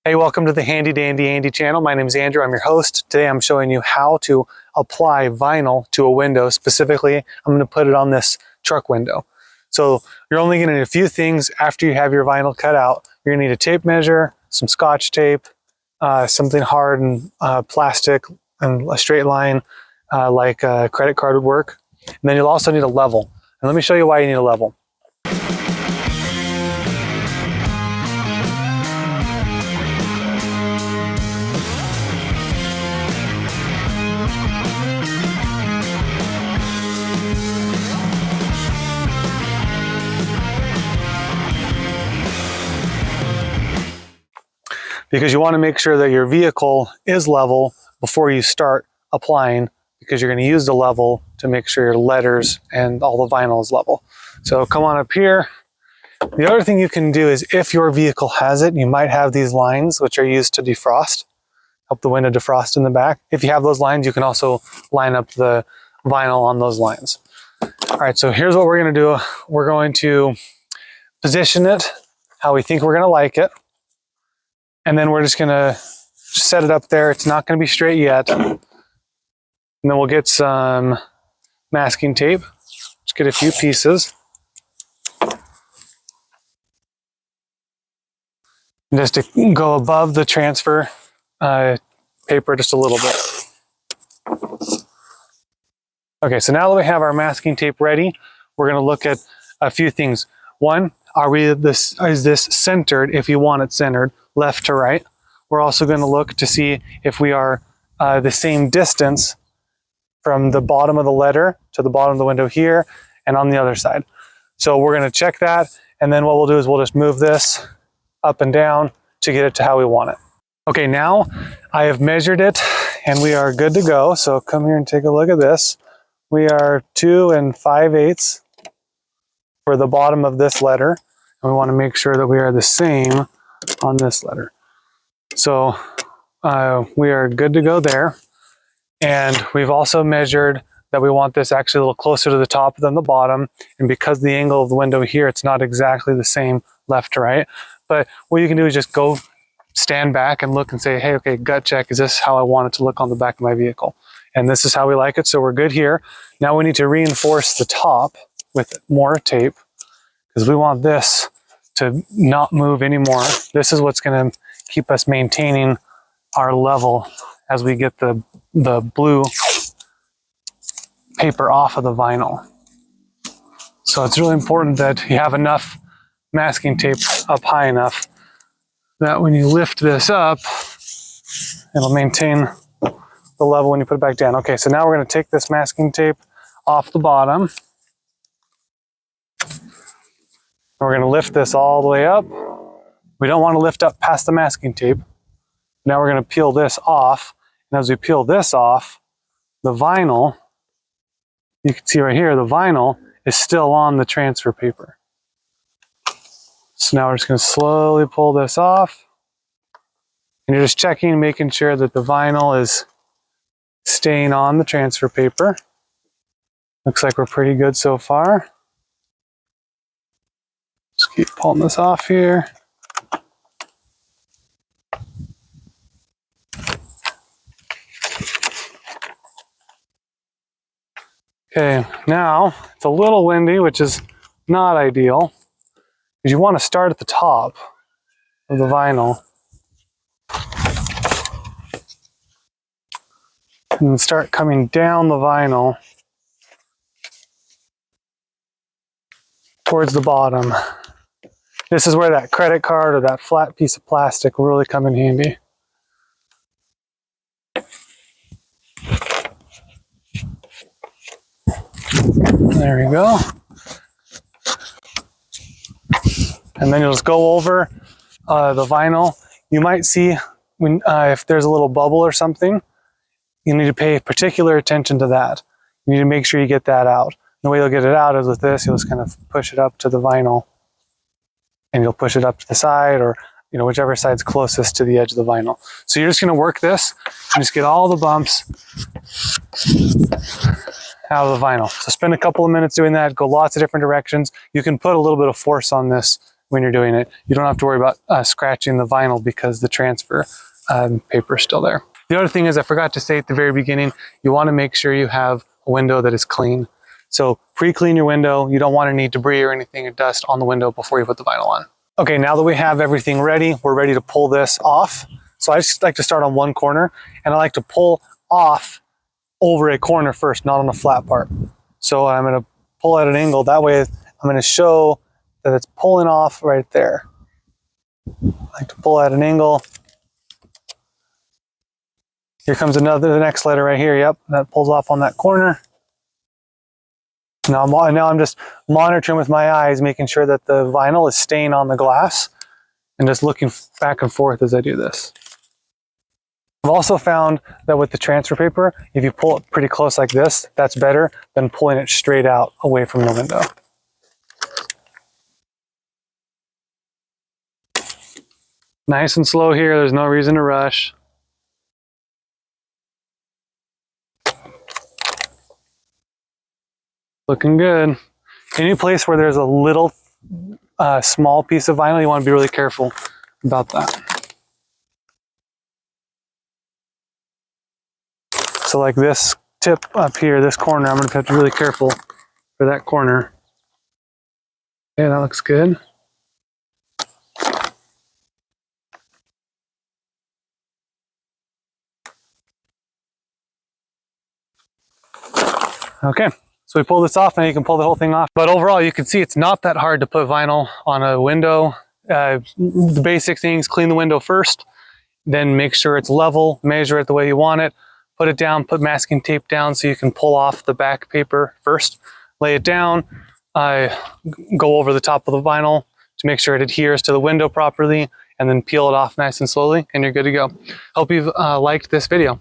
Hey, welcome to the Handy Dandy Andy channel. My name is Andrew. I'm your host. Today I'm showing you how to apply vinyl to a window. Specifically, I'm going to put it on this truck window. So you're only going to need a few things after you have your vinyl cut out. You're going to need a tape measure, some Scotch tape, something hard and plastic, and a straight line like a credit card would work. And then you'll also need a level. And let me show you why you need a level. Because you want to make sure that your vehicle is level before you start applying, because you're going to use the level to make sure your letters and all the vinyl is level. So come on up here. The other thing you can do is, if your vehicle has it, you might have these lines which are used to defrost, help the window defrost in the back. If you have those lines, you can also line up the vinyl on those lines. All right, so here's what we're going to do. We're going to position it how we think we're going to like it. And then we're just going to set it up there. It's not going to be straight yet. And then we'll get some masking tape. Just get a few pieces. Just to go above the transfer paper just a little bit. Okay, so now that we have our masking tape ready, we're going to look at a few things. One, is this centered if you want it centered, left to right? We're also going to look to see if we are the same distance from the bottom of the letter to the bottom of the window here and on the other side. So we're going to check that, and then what we'll do is we'll just move this up and down to get it to how we want it. Okay, now I have measured it and we are good to go. So come here and take a look at this. We are 2 5/8 for the bottom of this letter, and we want to make sure that we are the same on this letter. So we are good to go there. And we've also measured that we want this actually a little closer to the top than the bottom. And because the angle of the window here, it's not exactly the same left to right. But what you can do is just go stand back and look and say, hey, okay, gut check, is this how I want it to look on the back of my vehicle? And this is how we like it, so we're good here. Now we need to reinforce the top with more tape, because we want this to not move anymore. This is what's going to keep us maintaining our level as we get the blue paper off of the vinyl. So it's really important that you have enough masking tape up high enough that when you lift this up, it'll maintain the level when you put it back down. Okay, so now we're going to take this masking tape off the bottom. We're going to lift this all the way up. We don't want to lift up past the masking tape. Now we're going to peel this off. And as we peel this off, the vinyl, you can see right here, the vinyl is still on the transfer paper. So now we're just going to slowly pull this off. And you're just checking, making sure that the vinyl is staying on the transfer paper. Looks like we're pretty good so far. Just keep pulling this off here. Okay, now it's a little windy, which is not ideal, because you want to start at the top of the vinyl and start coming down the vinyl towards the bottom. This is where that credit card or that flat piece of plastic will really come in handy. There you go. And then you'll just go over the vinyl. You might see when if there's a little bubble or something, you need to pay particular attention to that. You need to make sure you get that out. The way you'll get it out is with this. You'll just kind of push it up to the vinyl, and you'll push it up to the side, or whichever side's closest to the edge of the vinyl. So you're just going to work this and just get all the bumps out of the vinyl. So spend a couple of minutes doing that. Go lots of different directions. You can put a little bit of force on this when you're doing it. You don't have to worry about scratching the vinyl because the transfer paper is still there. The other thing is, I forgot to say at the very beginning, you want to make sure you have a window that is clean. So pre-clean your window. You don't want any debris or anything or dust on the window before you put the vinyl on. Okay, now that we have everything ready, we're ready to pull this off. So I just like to start on one corner, and I like to pull off over a corner first, not on the flat part. So I'm going to pull at an angle. That way I'm going to show that it's pulling off right there. I like to pull at an angle. Here comes the next letter right here. Yep, that pulls off on that corner. Now I'm just monitoring with my eyes, making sure that the vinyl is staying on the glass, and just looking back and forth as I do this. I've also found that with the transfer paper, if you pull it pretty close like this, that's better than pulling it straight out away from the window. Nice and slow here, there's no reason to rush. Looking good. Any place where there's a little small piece of vinyl, you want to be really careful about that. So like this tip up here, this corner, I'm going to have to be really careful for that corner. Okay, that looks good. Okay. So we pull this off, and you can pull the whole thing off. But overall, you can see it's not that hard to put vinyl on a window. The basic things: clean the window first, then make sure it's level, measure it the way you want it, put it down, put masking tape down so you can pull off the back paper first, lay it down, go over the top of the vinyl to make sure it adheres to the window properly, and then peel it off nice and slowly, and you're good to go. Hope you've liked this video.